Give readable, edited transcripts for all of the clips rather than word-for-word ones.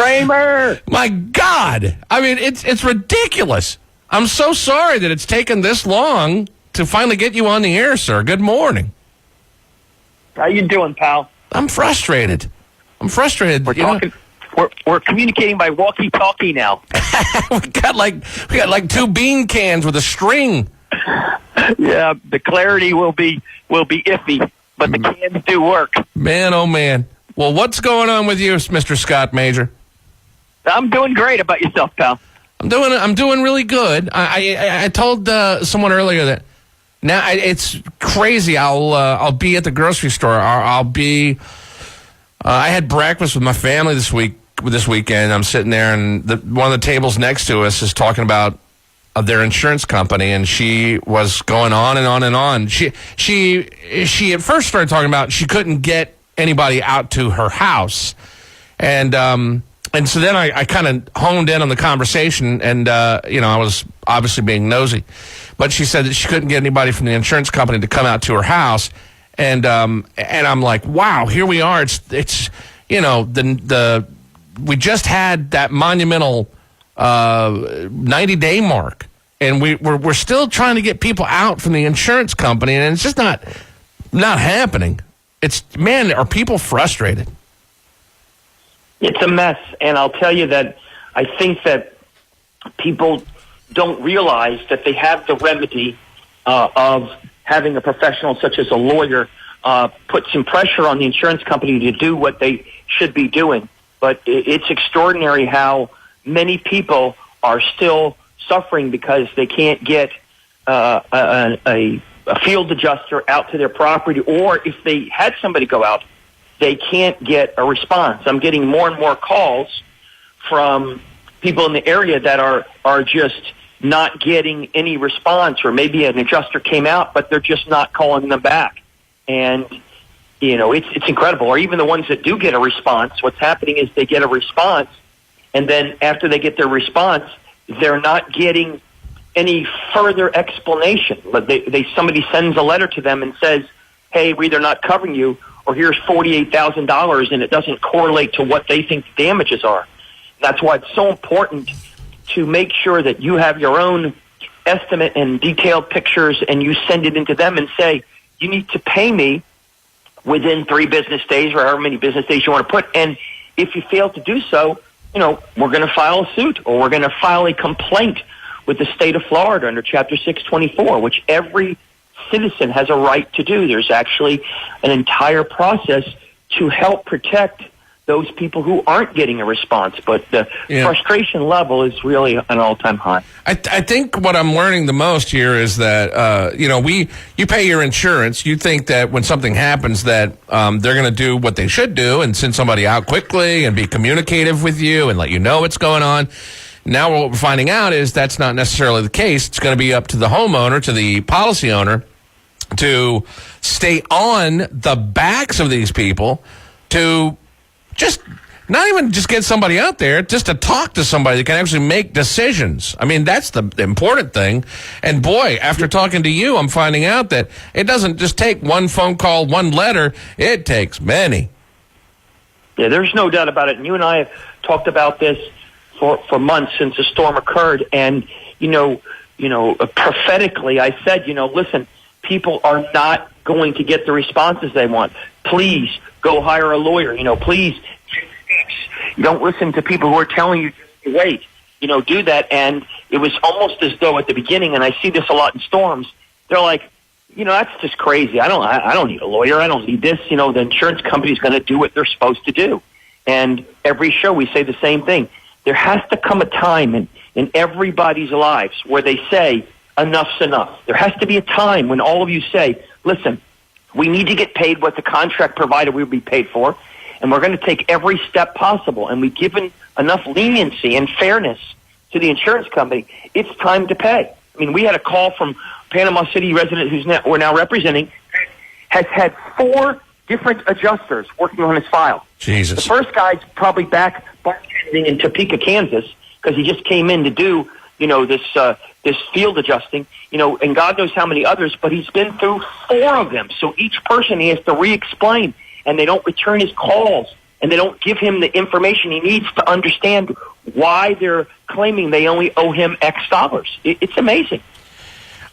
Kramer! My God. I mean, it's ridiculous. I'm so sorry that it's taken this long to finally get you on the air, sir. Good morning. How you doing, pal? I'm frustrated. We're communicating by walkie-talkie now. we got like two bean cans with a string. Yeah, the clarity will be iffy, but the cans do work. Man, oh man. Well, what's going on with you, Mr. Scott Major? I'm doing great. About yourself, pal? I'm doing really good. I told someone earlier that now it's crazy. I'll be at the grocery store. I'll be. I had breakfast with my family this weekend. I'm sitting there, and one of the tables next to us is talking about their insurance company, and she was going on and on and on. She at first started talking about she couldn't get anybody out to her house, and so then I kind of honed in on the conversation, and I was obviously being nosy, but she said that she couldn't get anybody from the insurance company to come out to her house, and I'm like, wow, here we are. It's we just had that monumental 90-day mark, and we're still trying to get people out from the insurance company, and it's just not happening. Man, are people frustrated? It's a mess, and I'll tell you that I think that people don't realize that they have the remedy of having a professional such as a lawyer put some pressure on the insurance company to do what they should be doing. But it's extraordinary how many people are still suffering because they can't get a field adjuster out to their property, or if they had somebody go out, they can't get a response. I'm getting more and more calls from people in the area that are just not getting any response, or maybe an adjuster came out, but they're just not calling them back. And, it's incredible. Or even the ones that do get a response, what's happening is they get a response, and then after they get their response, they're not getting any further explanation. But somebody sends a letter to them and says, hey, we're either not covering you, or here's $48,000, and it doesn't correlate to what they think the damages are. That's why it's so important to make sure that you have your own estimate and detailed pictures, and you send it into them and say, you need to pay me within 3 business days, or however many business days you want to put. And if you fail to do so, we're going to file a suit, or we're going to file a complaint with the state of Florida under Chapter 624, which every citizen has a right to do. There's actually an entire process to help protect those people who aren't getting a response. But the frustration level is really an all-time high. I think what I'm learning the most here is that, you pay your insurance. You think that when something happens that they're going to do what they should do and send somebody out quickly and be communicative with you and let you know what's going on. Now what we're finding out is that's not necessarily the case. It's going to be up to the homeowner, to the policy owner, to stay on the backs of these people to just not even just get somebody out there, just to talk to somebody that can actually make decisions. I mean, that's the important thing. And boy, after talking to you, I'm finding out that it doesn't just take one phone call, one letter. It takes many. Yeah, there's no doubt about it. And you and I have talked about this for months since the storm occurred. And, prophetically, I said, listen, people are not going to get the responses they want. Please go hire a lawyer. Please don't listen to people who are telling you just to wait. Do that. And it was almost as though at the beginning, and I see this a lot in storms, they're like, that's just crazy. I don't need a lawyer. I don't need this. The insurance company's going to do what they're supposed to do. And every show we say the same thing. There has to come a time in everybody's lives where they say, enough's enough. There has to be a time when all of you say, listen, we need to get paid what the contract provided we would be paid for, and we're going to take every step possible. And we've given enough leniency and fairness to the insurance company. It's time to pay. I mean, we had a call from Panama City resident we're now representing, has had 4 different adjusters working on his file. Jesus. The first guy's probably back bartending in Topeka, Kansas, because he just came in to do, this field adjusting, and God knows how many others, but he's been through 4 of them. So each person he has to re-explain, and they don't return his calls. and they don't give him the information he needs to understand why they're claiming they only owe him X dollars. It's amazing.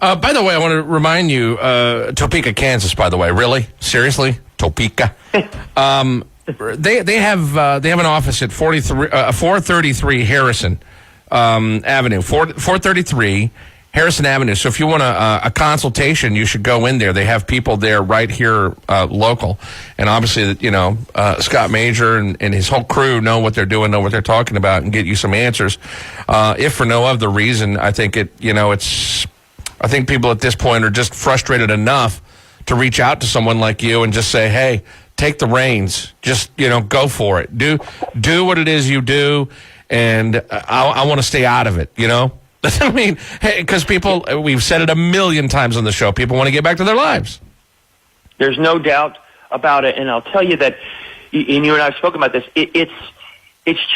By the way, I want to remind you, Topeka, Kansas. By the way, really, seriously, Topeka. They have an office at 433 Harrison Avenue, 433 Harrison Avenue. So if you want a consultation, you should go in there. They have people there right here, local, and obviously, Scott Major and his whole crew know what they're doing, know what they're talking about, and get you some answers. If for no other reason, I think I think people at this point are just frustrated enough to reach out to someone like you and just say, hey, take the reins. Just, go for it. Do what it is you do, and I want to stay out of it, I mean, because people, we've said it a million times on the show, people want to get back to their lives. There's no doubt about it, and I'll tell you that, and you and I have spoken about this, it's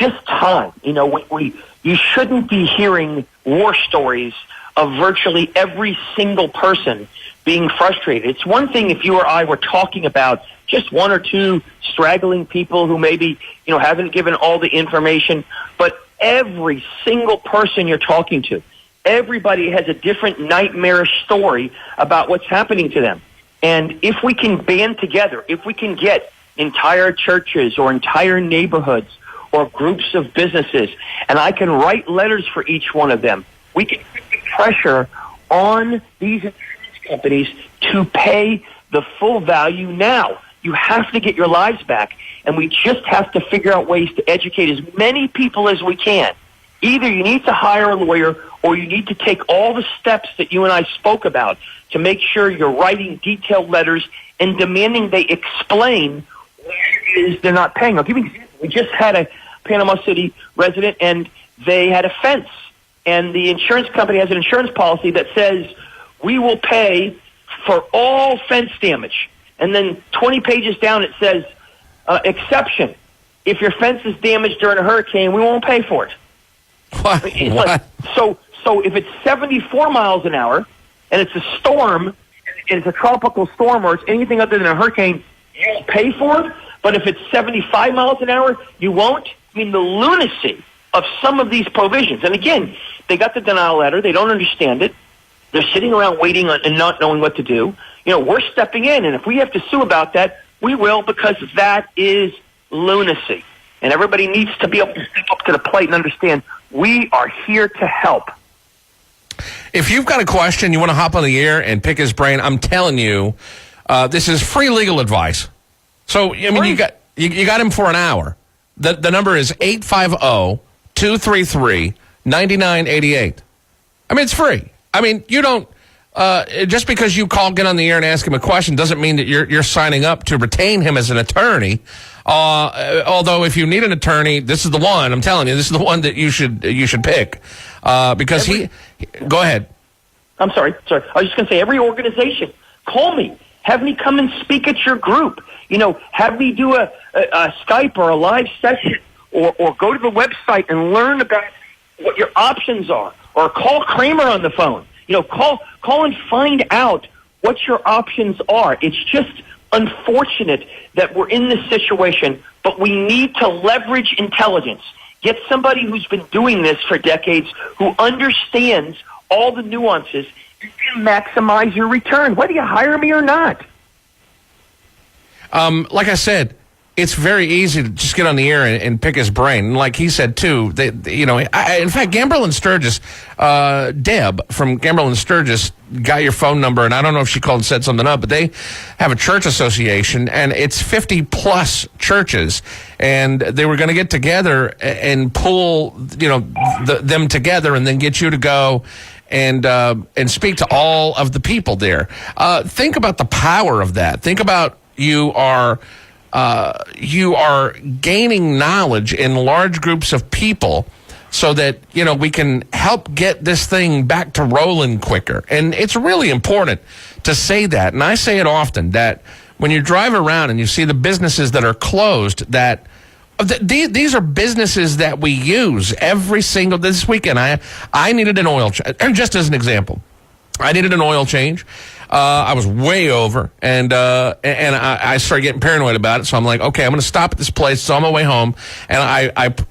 just time. You shouldn't be hearing war stories of virtually every single person being frustrated. It's one thing if you or I were talking about just one or two straggling people who maybe, haven't given all the information, but every single person you're talking to, everybody has a different nightmarish story about what's happening to them. And if we can band together, if we can get entire churches or entire neighborhoods or groups of businesses, and I can write letters for each one of them, we can put the pressure on these insurance companies to pay the full value now. You have to get your lives back, and we just have to figure out ways to educate as many people as we can. Either you need to hire a lawyer, or you need to take all the steps that you and I spoke about to make sure you're writing detailed letters and demanding they explain why it is they're not paying. I'll give you an example. We just had a Panama City resident, and they had a fence. And the insurance company has an insurance policy that says we will pay for all fence damage. And then 20 pages down it says, exception. If your fence is damaged during a hurricane, we won't pay for it. What? So if it's 74 miles an hour and it's a storm, and it's a tropical storm or it's anything other than a hurricane, you won't pay for it. But if it's 75 miles an hour, you won't. I mean, the lunacy of some of these provisions. And again, they got the denial letter. They don't understand it. They're sitting around waiting and not knowing what to do. We're stepping in, and if we have to sue about that, we will, because that is lunacy. And everybody needs to be able to step up to the plate and understand we are here to help. If you've got a question, you want to hop on the air and pick his brain, I'm telling you, this is free legal advice. So, I mean, you got him for an hour. The number is 850-233-9988. I mean, it's free. I mean, you don't, just because you get on the air and ask him a question doesn't mean that you're signing up to retain him as an attorney. Although if you need an attorney, this is the one. I'm telling you, this is the one that you should pick, because go ahead. I'm sorry. I was just going to say, every organization, call me, have me come and speak at your group. Have me do a Skype or a live session, or go to the website and learn about what your options are, or call Kramer on the phone. Call and find out what your options are. It's just unfortunate that we're in this situation, but we need to leverage intelligence. Get somebody who's been doing this for decades, who understands all the nuances, and can maximize your return, whether you hire me or not. Like I said, it's very easy to just get on the air and pick his brain. And like he said, too, in fact, Gambrell and Sturgis, Deb from Gambrell and Sturgis got your phone number, and I don't know if she called and set something up, but they have a church association, and it's 50-plus churches, and they were going to get together and pull, them together and then get you to go and speak to all of the people there. Think about the power of that. Think about you are gaining knowledge in large groups of people so that, we can help get this thing back to rolling quicker. And it's really important to say that. And I say it often, that when you drive around and you see the businesses that are closed, that these are businesses that we use this weekend. I needed an oil change. And just as an example, I needed an oil change. I was way over, and I started getting paranoid about it. So I'm like, okay, I'm going to stop at this place. So on my way home, and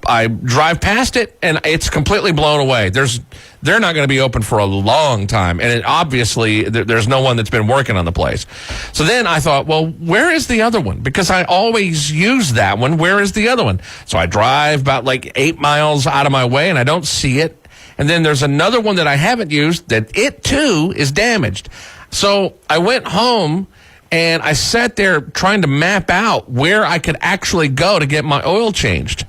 I drive past it, and it's completely blown away. They're not going to be open for a long time, and obviously there's no one that's been working on the place. So then I thought, well, where is the other one? Because I always use that one. Where is the other one? So I drive about like 8 miles out of my way, and I don't see it. And then there's another one that I haven't used that it too is damaged. So I went home and I sat there trying to map out where I could actually go to get my oil changed.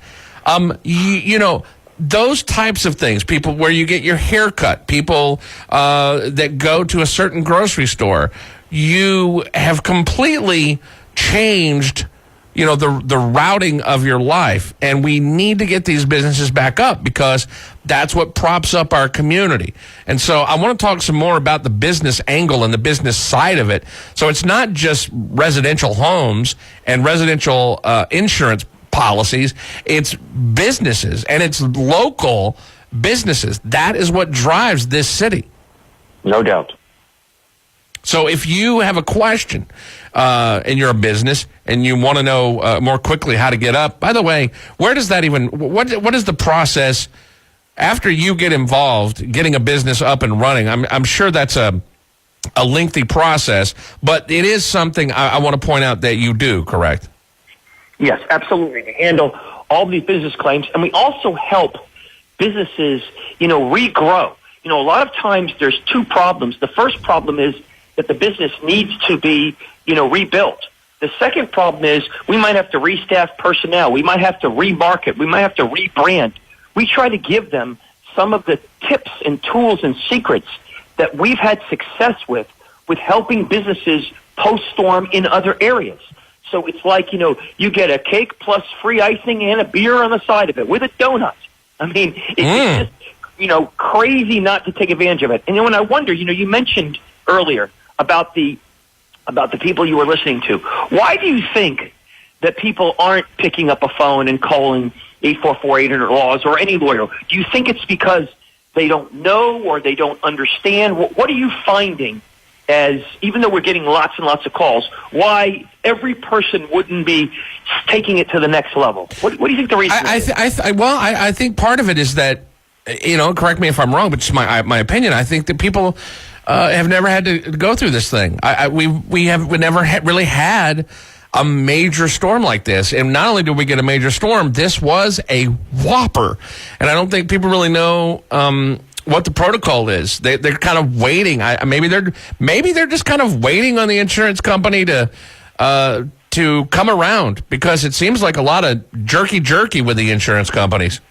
You know, those types of things, people where you get your hair cut, people that go to a certain grocery store, you have completely changed, you know, the routing of your life. And we need to get these businesses back up because that's what props up our community. And so I want to talk some more about the business angle and the business side of it. So it's not just residential homes and residential insurance policies. It's businesses, and it's local businesses. That is what drives this city. No doubt. So if you have a question and you're a business and you want to know more quickly how to get up, by the way, where does that even, what is the process after you get involved, getting a business up and running? I'm sure that's a lengthy process, but it is something I want to point out that you do, correct? Yes, absolutely. We handle all these business claims, and we also help businesses, you know, regrow. You know, a lot of times there's two problems. The first problem is that the business needs to be, you know, rebuilt. The second problem is we might have to restaff personnel. We might have to remarket. We might have to rebrand. We try to give them some of the tips and tools and secrets that we've had success with helping businesses post-storm in other areas. So it's like, you know, you get a cake plus free icing and a beer on the side of it with a donut. I mean, it's just, you know, crazy not to take advantage of it. And then when I wonder, you know, you mentioned earlier about the people you were listening to. Why do you think that people aren't picking up a phone and calling 844-800-LAWS or any lawyer? Do you think it's because they don't know or they don't understand? What are you finding as, even though we're getting lots and lots of calls, why every person wouldn't be taking it to the next level? What do you think the reason is? I think part of it is that, you know, correct me if I'm wrong, but it's my opinion. I think that people have never had to go through this thing. We never really had a major storm like this. And not only did we get a major storm, this was a whopper. And I don't think people really know what the protocol is. They're kind of waiting. Maybe they're just kind of waiting on the insurance company to come around, because it seems like a lot of jerky with the insurance companies.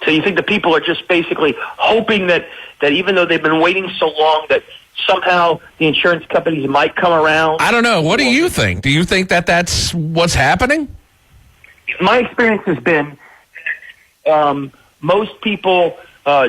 So you think the people are just basically hoping that even though they've been waiting so long, that somehow the insurance companies might come around? I don't know. What do you think? Do you think that that's what's happening? My experience has been most people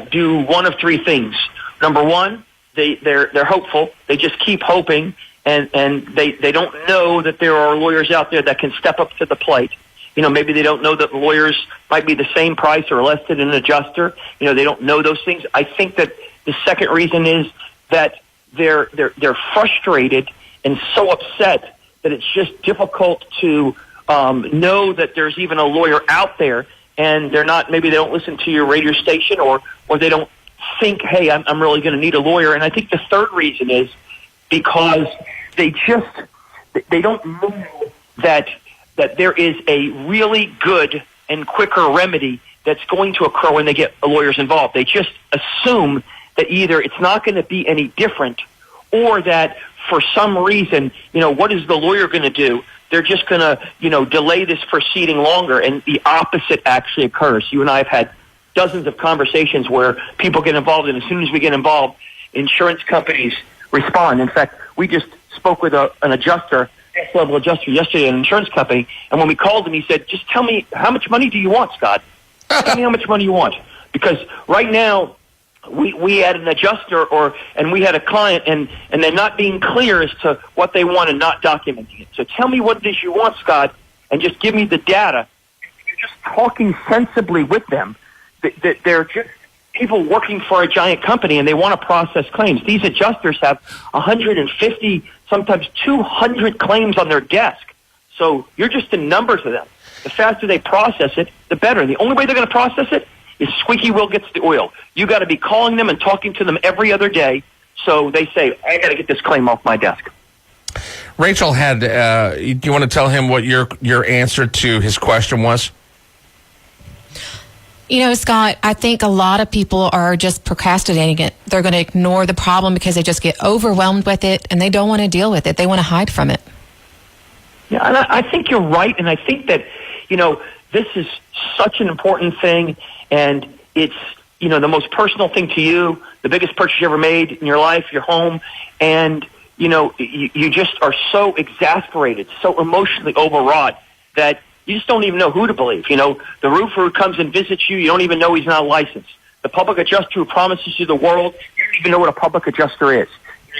do one of three things. Number one, they're hopeful. They just keep hoping, and they don't know that there are lawyers out there that can step up to the plate. You know, maybe they don't know that lawyers might be the same price or less than an adjuster. You know, they don't know those things. I think that the second reason is that they're frustrated and so upset that it's just difficult to know that there's even a lawyer out there, and maybe they don't listen to your radio station, or they don't think, hey, I'm really going to need a lawyer. And I think the third reason is because they don't know that there is a really good and quicker remedy that's going to occur when they get lawyers involved. They just assume that either it's not going to be any different, or that for some reason, you know, what is the lawyer going to do? They're just going to, you know, delay this proceeding longer, and the opposite actually occurs. You and I have had dozens of conversations where people get involved, and as soon as we get involved, insurance companies respond. In fact, we just spoke with an adjuster, next-level adjuster yesterday at an insurance company, and when we called him, he said, just tell me, how much money do you want, Scott? Tell me how much money you want. Because right now, we had an adjuster and we had a client, and they're not being clear as to what they want and not documenting it. So tell me what it is you want, Scott, and just give me the data. You're just talking sensibly with them. They're just people working for a giant company and they want to process claims. These adjusters have 150, sometimes 200 claims on their desk. So you're just in numbers of them. The faster they process it, the better. And the only way they're going to process it is squeaky wheel gets the oil. You got to be calling them and talking to them every other day. So they say, I got to get this claim off my desk. Rachel had, do you want to tell him what your answer to his question was? You know, Scott, I think a lot of people are just procrastinating it. They're going to ignore the problem because they just get overwhelmed with it and they don't want to deal with it. They want to hide from it. Yeah, and I think you're right. And I think that, this is such an important thing. And it's, the most personal thing to you, the biggest purchase you ever made in your life, your home. And, you just are so exasperated, so emotionally overwrought that you just don't even know who to believe. The roofer who comes and visits you, you don't even know he's not licensed. The public adjuster who promises you the world, you don't even know what a public adjuster is.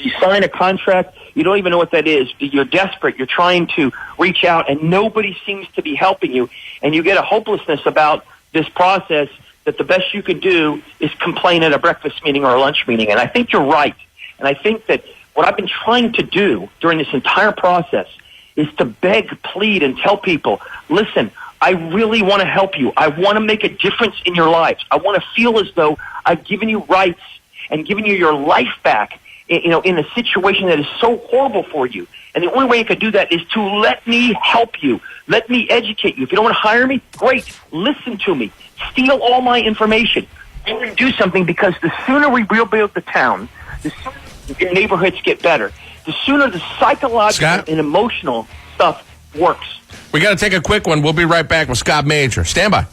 You sign a contract, you don't even know what that is. You're desperate. You're trying to reach out, and nobody seems to be helping you. And you get a hopelessness about this process that the best you can do is complain at a breakfast meeting or a lunch meeting. And I think you're right. And I think that what I've been trying to do during this entire process is to beg, plead, and tell people, listen, I really want to help you. I want to make a difference in your lives. I want to feel as though I've given you rights and given you your life back, in a situation that is so horrible for you. And the only way I could do that is to let me help you. Let me educate you. If you don't want to hire me, great. Listen to me. Steal all my information. I'm going to do something, because the sooner we rebuild the town, the sooner your neighborhoods get better, the sooner the psychological and emotional stuff works. We got to take a quick one. We'll be right back with Scott Major. Stand by.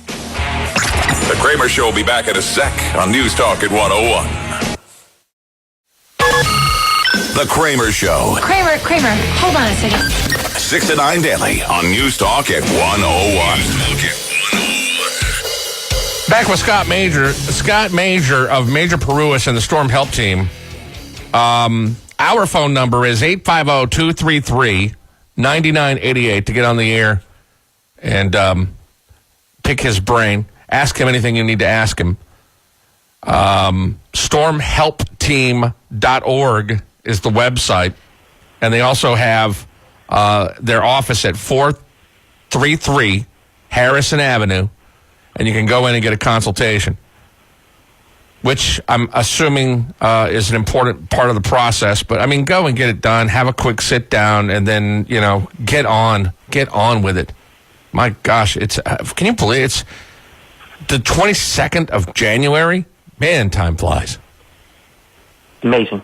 The Kramer Show will be back in a sec on Newstalk at 101. The Kramer Show. Kramer, hold on a second. 6 to 9 daily on Newstalk at 101. Back with Scott Major. Scott Major of Major Paruas and the Storm Help Team. Our phone number is 850-233-9988 to get on the air and pick his brain. Ask him anything you need to ask him. Stormhelpteam.org is the website. And they also have their office at 433 Harrison Avenue. And you can go in and get a consultation, which I'm assuming is an important part of the process. But, go and get it done. Have a quick sit down and then, get on with it. My gosh, can you believe it's the 22nd of January? Man, time flies. Amazing.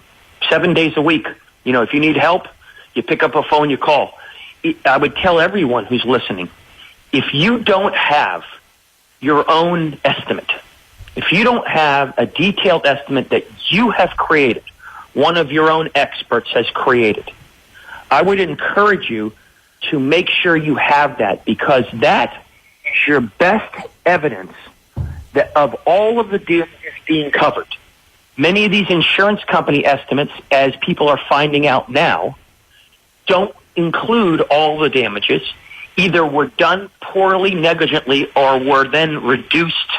7 days a week. If you need help, you pick up a phone, you call. I would tell everyone who's listening, if you don't have your own estimate, if you don't have a detailed estimate that you have created, one of your own experts has created, I would encourage you to make sure you have that, because that is your best evidence that of all of the damages being covered. Many of these insurance company estimates, as people are finding out now, don't include all the damages. Either were done poorly, negligently, or were then reduced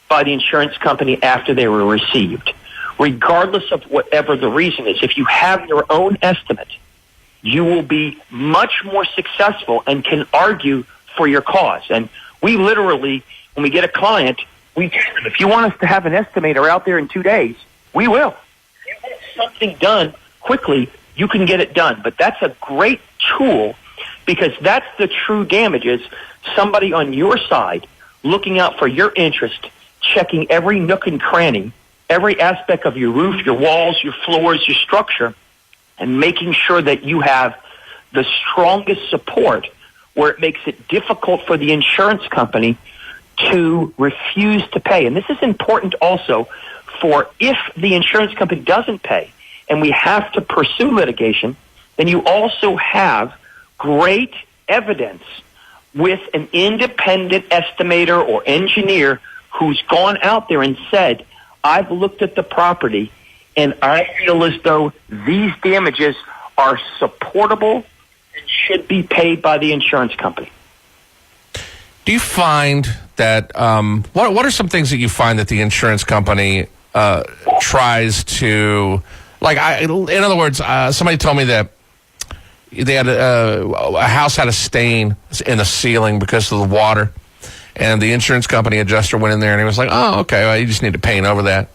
by the insurance company after they were received. Regardless of whatever the reason is, if you have your own estimate, you will be much more successful and can argue for your cause. And we literally, when we get a client, we tell them, if you want us to have an estimator out there in 2 days, we will. If you want something done quickly, you can get it done. But that's a great tool, because that's the true damages. Somebody on your side looking out for your interest, checking every nook and cranny, every aspect of your roof, your walls, your floors, your structure, and making sure that you have the strongest support where it makes it difficult for the insurance company to refuse to pay. And this is important also for if the insurance company doesn't pay and we have to pursue litigation, then you also have great evidence with an independent estimator or engineer who's gone out there and said, I've looked at the property and I feel as though these damages are supportable and should be paid by the insurance company. Do you find that what are some things that you find that the insurance company tries to, like, in other words, somebody told me that they had a house had a stain in the ceiling because of the water, and the insurance company adjuster went in there and he was like, oh, okay, well, you just need to paint over that.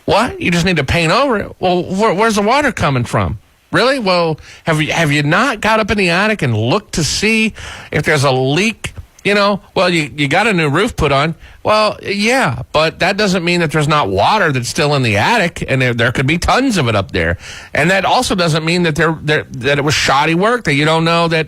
What? You just need to paint over it? Well, where's the water coming from? Really? Well, have you not got up in the attic and looked to see if there's a leak? You know, well, you got a new roof put on. Well, yeah, but that doesn't mean that there's not water that's still in the attic, and there could be tons of it up there. And that also doesn't mean that that it was shoddy work, that you don't know that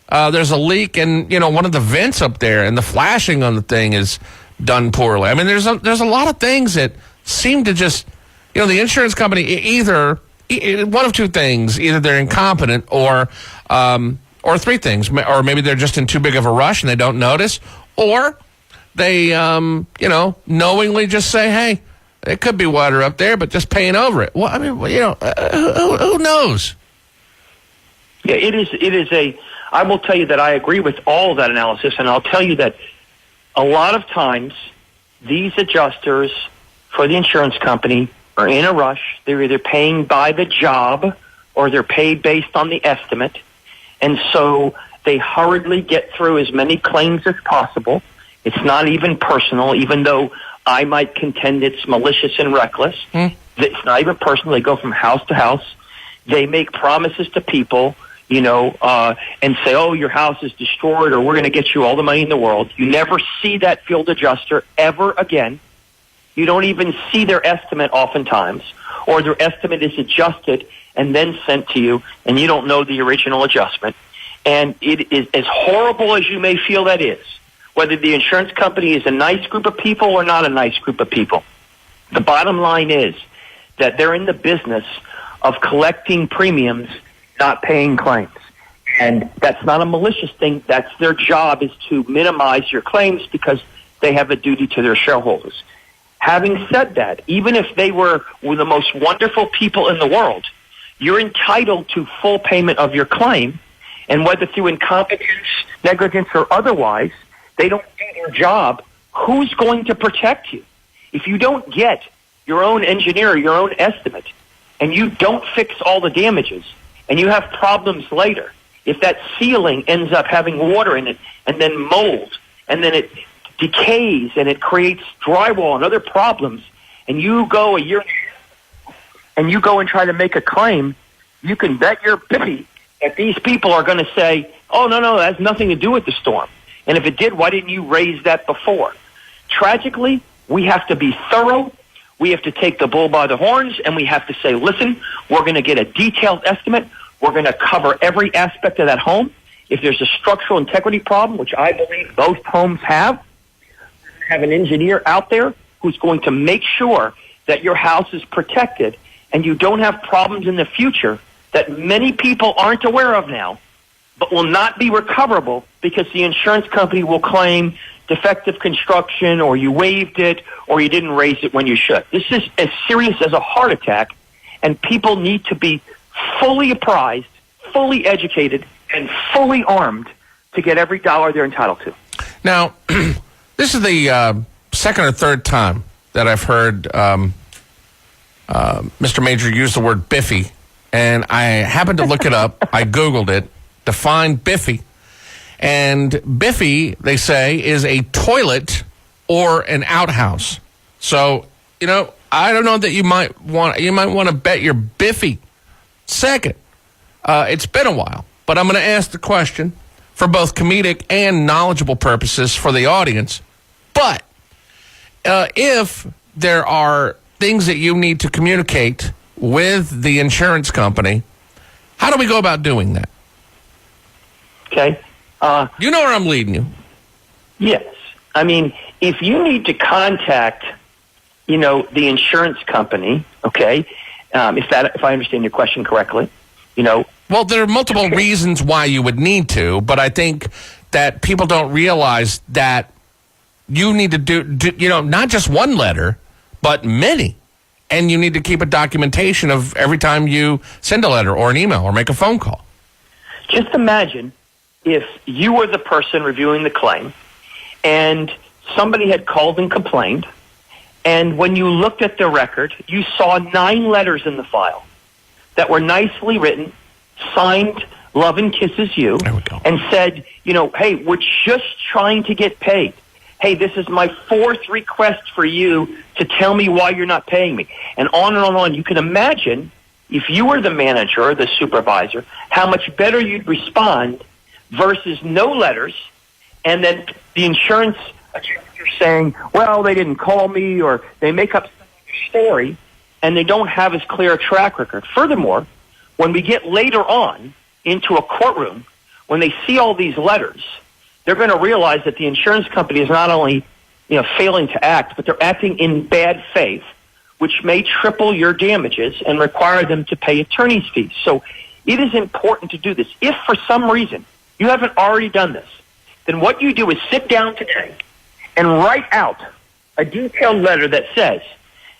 there's a leak in, you know, one of the vents up there, and the flashing on the thing is done poorly. I mean, there's a lot of things that seem to just, you know, the insurance company either one of two things: either they're incompetent or three things, or maybe they're just in too big of a rush and they don't notice, or they, you know, knowingly just say, hey, it could be water up there, but just paint over it. Well, I mean, you know, who knows? Yeah, it is I will tell you that I agree with all of that analysis, and I'll tell you that a lot of times these adjusters for the insurance company are in a rush. They're either paying by the job or they're paid based on the estimate. And so they hurriedly get through as many claims as possible. It's not even personal, even though I might contend it's malicious and reckless. It's not even personal. They go from house to house. They make promises to people, you know, and say, oh, your house is destroyed, or we're going to get you all the money in the world. You never see that field adjuster ever again. You don't even see their estimate oftentimes, or their estimate is adjusted and then sent to you, and you don't know the original adjustment. And it is as horrible as you may feel that is, whether the insurance company is a nice group of people or not a nice group of people. The bottom line is that they're in the business of collecting premiums, not paying claims. And that's not a malicious thing. That's their job, is to minimize your claims because they have a duty to their shareholders. Having said that, even if they were the most wonderful people in the world, you're entitled to full payment of your claim, and whether through incompetence, negligence, or otherwise, they don't do their job, who's going to protect you? If you don't get your own engineer, your own estimate, and you don't fix all the damages, and you have problems later, if that ceiling ends up having water in it, and then mold, and then it decays, and it creates drywall and other problems, and you go a year and you go and try to make a claim, you can bet your biffy that these people are going to say, oh, no, that has nothing to do with the storm. And if it did, why didn't you raise that before? Tragically, we have to be thorough. We have to take the bull by the horns, and we have to say, listen, we're going to get a detailed estimate. We're going to cover every aspect of that home. If there's a structural integrity problem, which I believe most homes have an engineer out there who's going to make sure that your house is protected and you don't have problems in the future that many people aren't aware of now, but will not be recoverable because the insurance company will claim defective construction, or you waived it, or you didn't raise it when you should. This is as serious as a heart attack, and people need to be fully apprised, fully educated, and fully armed to get every dollar they're entitled to. Now, this is the second or third time that I've heard Mr. Major use the word biffy, and I happened to look it up. I Googled it, define biffy. And biffy, they say, is a toilet or an outhouse. So, you know, I don't know that you might want to bet your biffy. Second, it's been a while, but I'm going to ask the question for both comedic and knowledgeable purposes for the audience. But if there are things that you need to communicate with the insurance company, how do we go about doing that? Okay. You know where I'm leading you. Yes. I mean, if you need to contact, you know, the insurance company, okay, if I understand your question correctly, you know. Well, there are multiple reasons why you would need to, but I think that people don't realize that you need to do, you know, not just one letter, but many. And you need to keep a documentation of every time you send a letter or an email or make a phone call. Just imagine if you were the person reviewing the claim and somebody had called and complained, and when you looked at the record, you saw 9 letters in the file that were nicely written, signed Love and Kisses You, and said, hey, we're just trying to get paid. Hey, this is my 4th request for you to tell me why you're not paying me. And on and on and on. You can imagine, if you were the manager or the supervisor, how much better you'd respond versus no letters, and then the insurance adjuster saying, well, they didn't call me, or they make up some story, and they don't have as clear a track record. Furthermore, when we get later on into a courtroom, when they see all these letters, they're going to realize that the insurance company is not only failing to act, but they're acting in bad faith, which may triple your damages and require them to pay attorney's fees. So it is important to do this. If for some reason you haven't already done this, then what you do is sit down today and write out a detailed letter that says,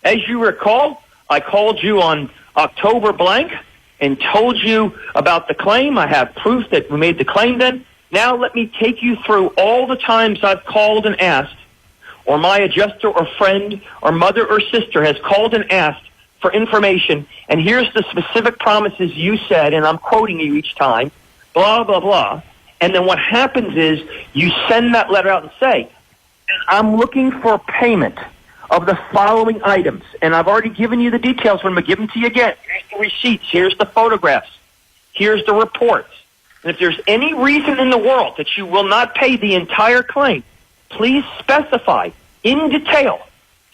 as you recall, I called you on October blank and told you about the claim. I have proof that we made the claim then. Now let me take you through all the times I've called and asked, or my adjuster or friend or mother or sister has called and asked for information, and here's the specific promises you said, and I'm quoting you each time, blah, blah, blah. And then what happens is you send that letter out and say, I'm looking for payment of the following items, and I've already given you the details. When I'm going to give them to you again, here's the receipts, here's the photographs, here's the reports. And if there's any reason in the world that you will not pay the entire claim, please specify in detail,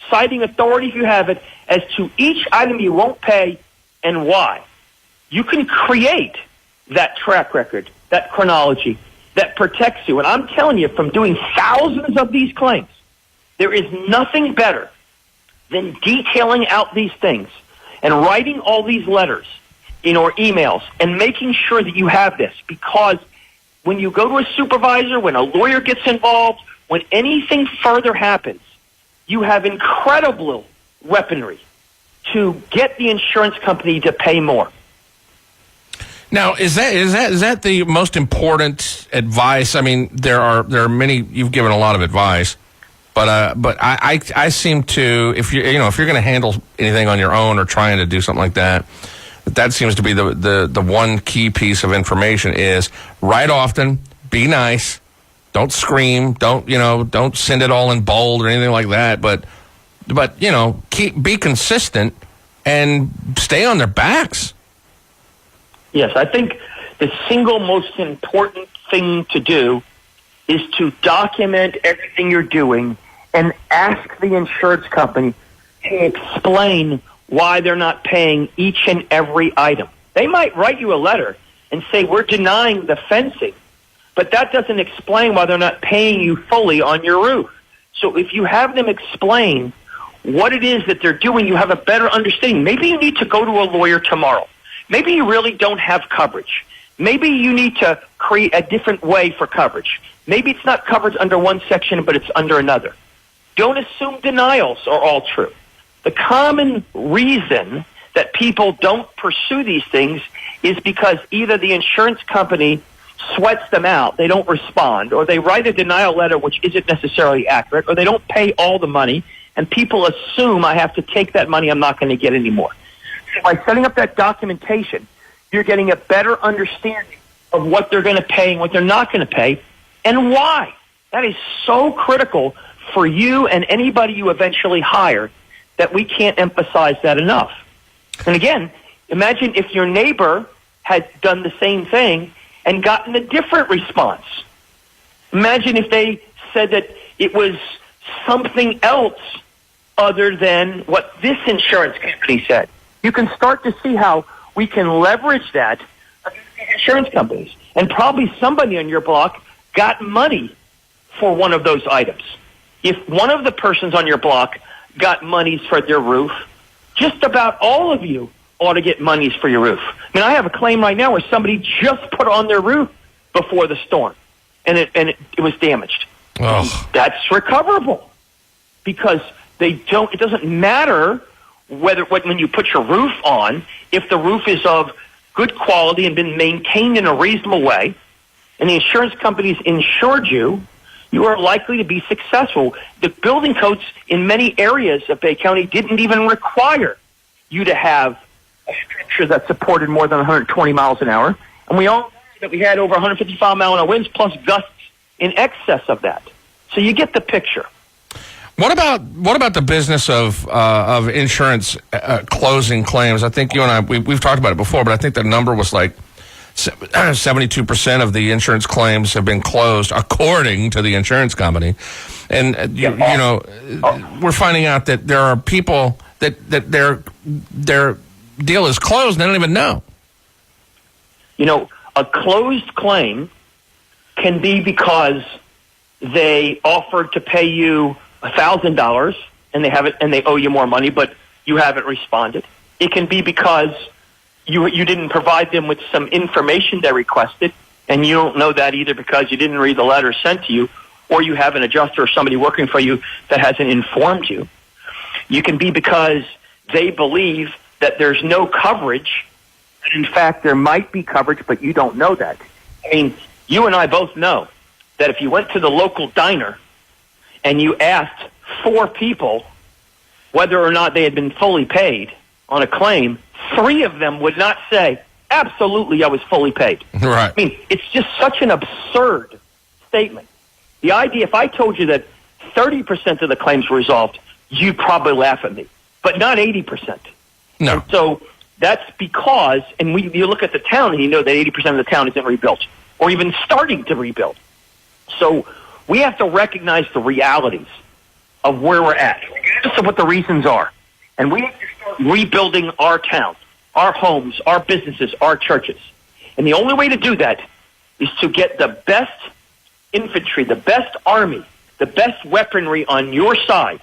citing authority if you have it, as to each item you won't pay and why. You can create that track record, that chronology, that protects you. And I'm telling you, from doing thousands of these claims, there is nothing better than detailing out these things and writing all these letters or emails and making sure that you have this. Because when you go to a supervisor, when a lawyer gets involved, when anything further happens, you have incredible weaponry to get the insurance company to pay more. Now, is that the most important advice? I mean, there are many. You've given a lot of advice, but I seem to, if you're going to handle anything on your own or trying to do something like that, that seems to be the one key piece of information is write often, be nice, don't scream, don't send it all in bold or anything like that, but be consistent and stay on their backs. Yes, I think the single most important thing to do is to document everything you're doing and ask the insurance company to explain why they're not paying each and every item. They might write you a letter and say, we're denying the fencing, but that doesn't explain why they're not paying you fully on your roof. So if you have them explain what it is that they're doing, you have a better understanding. Maybe you need to go to a lawyer tomorrow. Maybe you really don't have coverage. Maybe you need to create a different way for coverage. Maybe it's not covered under one section, but it's under another. Don't assume denials are all true. The common reason that people don't pursue these things is because either the insurance company sweats them out, they don't respond, or they write a denial letter which isn't necessarily accurate, or they don't pay all the money, and people assume I have to take that money, I'm not going to get any more. So by setting up that documentation, you're getting a better understanding of what they're going to pay and what they're not going to pay, and why. That is so critical for you and anybody you eventually hire that we can't emphasize that enough. And again, imagine if your neighbor had done the same thing and gotten a different response. Imagine if they said that it was something else other than what this insurance company said. You can start to see how we can leverage that against the insurance companies. And probably somebody on your block got money for one of those items. If one of the persons on your block got monies for their roof, just about all of you ought to get monies for your roof. I mean, I have a claim right now where somebody just put on their roof before the storm, and it was damaged. Oh. That's recoverable because it doesn't matter when you put your roof on, if the roof is of good quality and been maintained in a reasonable way, and the insurance companies insured you, you are likely to be successful. The building codes in many areas of Bay County didn't even require you to have a structure that supported more than 120 miles an hour. And we all know that we had over 155-mile-an-hour winds plus gusts in excess of that. So you get the picture. What about the business of insurance closing claims? I think you and I we've talked about it before, but I think the number was like 72% of the insurance claims have been closed, according to the insurance company. And we're finding out that there are people that their deal is closed and they don't even know. A closed claim can be because they offered to pay you $1,000 and they owe you more money, but you haven't responded. It can be because you didn't provide them with some information they requested, and you don't know that either because you didn't read the letter sent to you, or you have an adjuster or somebody working for you that hasn't informed you. You can be because they believe that there's no coverage, and in fact there might be coverage, but you don't know that. I mean, you and I both know that if you went to the local diner and you asked 4 people whether or not they had been fully paid on a claim, 3 of them would not say, absolutely, I was fully paid. Right. I mean, it's just such an absurd statement. The idea, if I told you that 30% of the claims were resolved, you'd probably laugh at me, but not 80%. No. And so that's because, and you look at the town and you know that 80% of the town isn't rebuilt or even starting to rebuild. So we have to recognize the realities of where we're at, regardless of what the reasons are. And we have to start rebuilding our town, our homes, our businesses, our churches. And the only way to do that is to get the best infantry, the best army, the best weaponry on your side,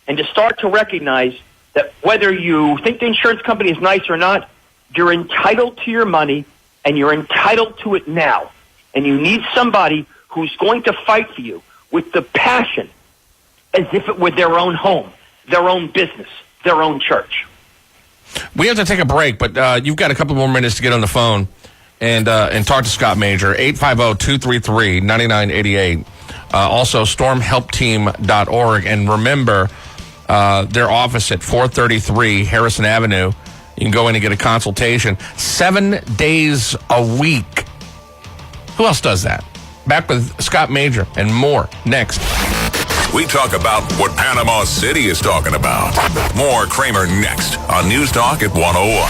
and to start to recognize that whether you think the insurance company is nice or not, you're entitled to your money, and you're entitled to it now. And you need somebody who's going to fight for you with the passion as if it were their own home, their own business, their own church. We have to take a break, but you've got a couple more minutes to get on the phone and talk to Scott Major, 850-233-9988. Also, stormhelpteam.org. And remember, their office at 433 Harrison Avenue. You can go in and get a consultation 7 days a week. Who else does that? Back with Scott Major and more next. We talk about what Panama City is talking about. More Kramer next on Newstalk at 101.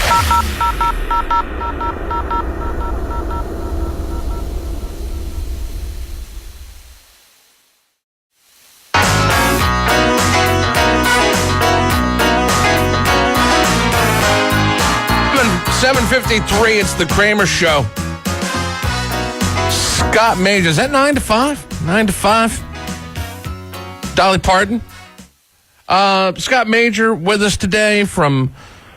$7:53, it's the Kramer Show. Scott Major, is that 9 to 5? 9 to 5? Dolly Parton. Scott Major with us today from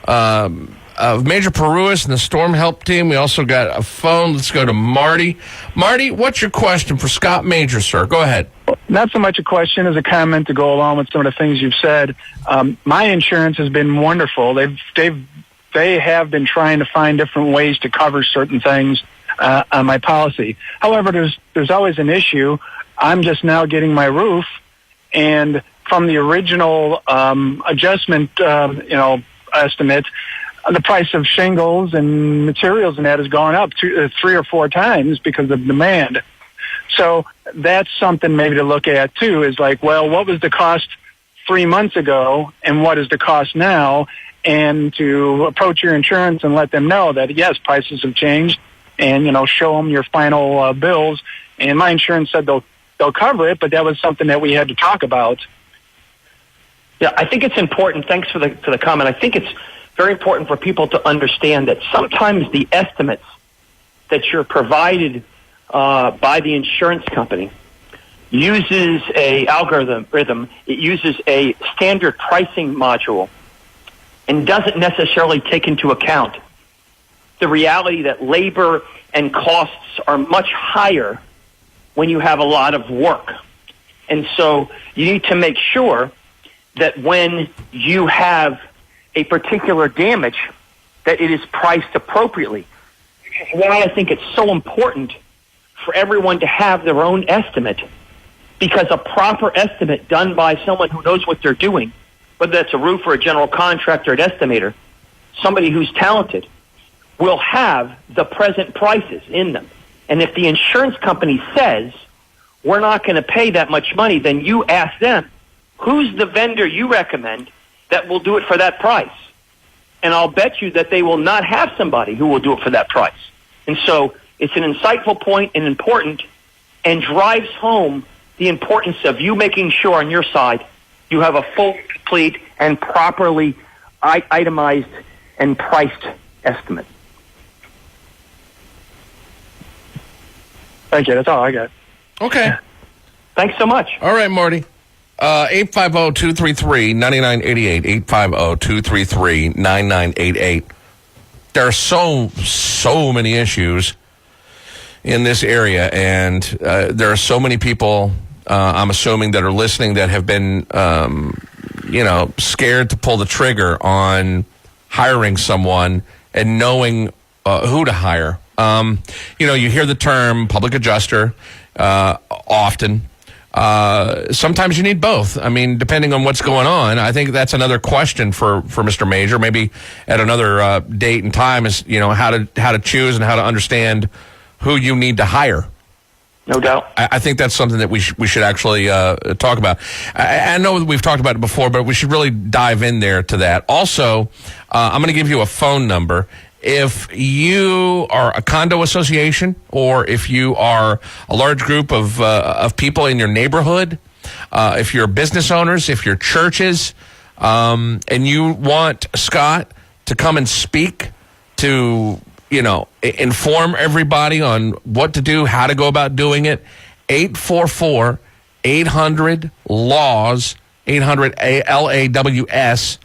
Major Paruas and the Storm Help Team. We also got a phone. Let's go to Marty. Marty, what's your question for Scott Major, sir? Go ahead. Not so much a question as a comment to go along with some of the things you've said. My insurance has been wonderful. They have been trying to find different ways to cover certain things on my policy. However, there's always an issue. I'm just now getting my roof, and from the original adjustment, estimate, the price of shingles and materials and that has gone up 3 or 4 times because of demand. So that's something maybe to look at too. Is like, well, what was the cost 3 months ago, and what is the cost now? And to approach your insurance and let them know that, yes, prices have changed, and, show them your final bills. And my insurance said they'll cover it, but that was something that we had to talk about. Yeah, I think it's important. Thanks for the comment. I think it's very important for people to understand that sometimes the estimates that you're provided by the insurance company uses a algorithm. It uses a standard pricing module and doesn't necessarily take into account the reality that labor and costs are much higher when you have a lot of work. And so you need to make sure that when you have a particular damage, that it is priced appropriately. Which is why I think it's so important for everyone to have their own estimate because a proper estimate done by someone who knows what they're doing, whether that's a roofer, a general contractor, an estimator, somebody who's talented, will have the present prices in them. And if the insurance company says, we're not going to pay that much money, then you ask them, who's the vendor you recommend that will do it for that price? And I'll bet you that they will not have somebody who will do it for that price. And so it's an insightful point and important, and drives home the importance of you making sure on your side you have a full, complete, and properly itemized and priced estimate. Thank you. That's all I got. Okay. Thanks so much. All right, Marty. 850-233-9988. 850-233-9988. There are so many issues in this area, and there are so many people, I'm assuming, that are listening that have been, scared to pull the trigger on hiring someone and knowing who to hire. You hear the term public adjuster often. Sometimes you need both. I mean, depending on what's going on. I think that's another question for Mr. Major. Maybe at another date and time is, how to choose and how to understand who you need to hire. No doubt. I think that's something that we should actually talk about. I know we've talked about it before, but we should really dive in there to that. Also, I'm going to give you a phone number. If you are a condo association, or if you are a large group of people in your neighborhood, if you're business owners, if you're churches, and you want Scott to come and speak to, inform everybody on what to do, how to go about doing it, 844-800-LAWS, 800-LAWS,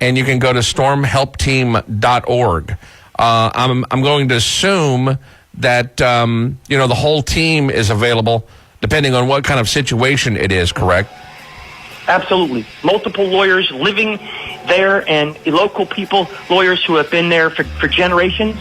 and you can go to stormhelpteam.org. I'm going to assume that, the whole team is available depending on what kind of situation it is, correct? Absolutely. Multiple lawyers living there, and local people, lawyers who have been there for generations,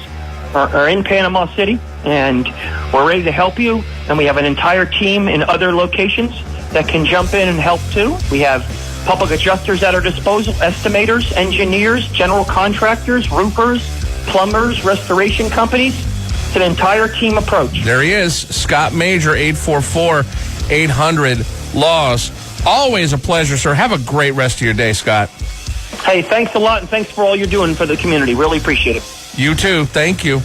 are in Panama City, and we're ready to help you. And we have an entire team in other locations that can jump in and help too. We have public adjusters at our disposal, estimators, engineers, general contractors, roofers, plumbers, restoration companies. It's an entire team approach. There he is, Scott Major, 844-800-LAWS. Always a pleasure, sir. Have a great rest of your day, Scott. Hey, thanks a lot, and thanks for all you're doing for the community. Really appreciate it. You too. Thank you.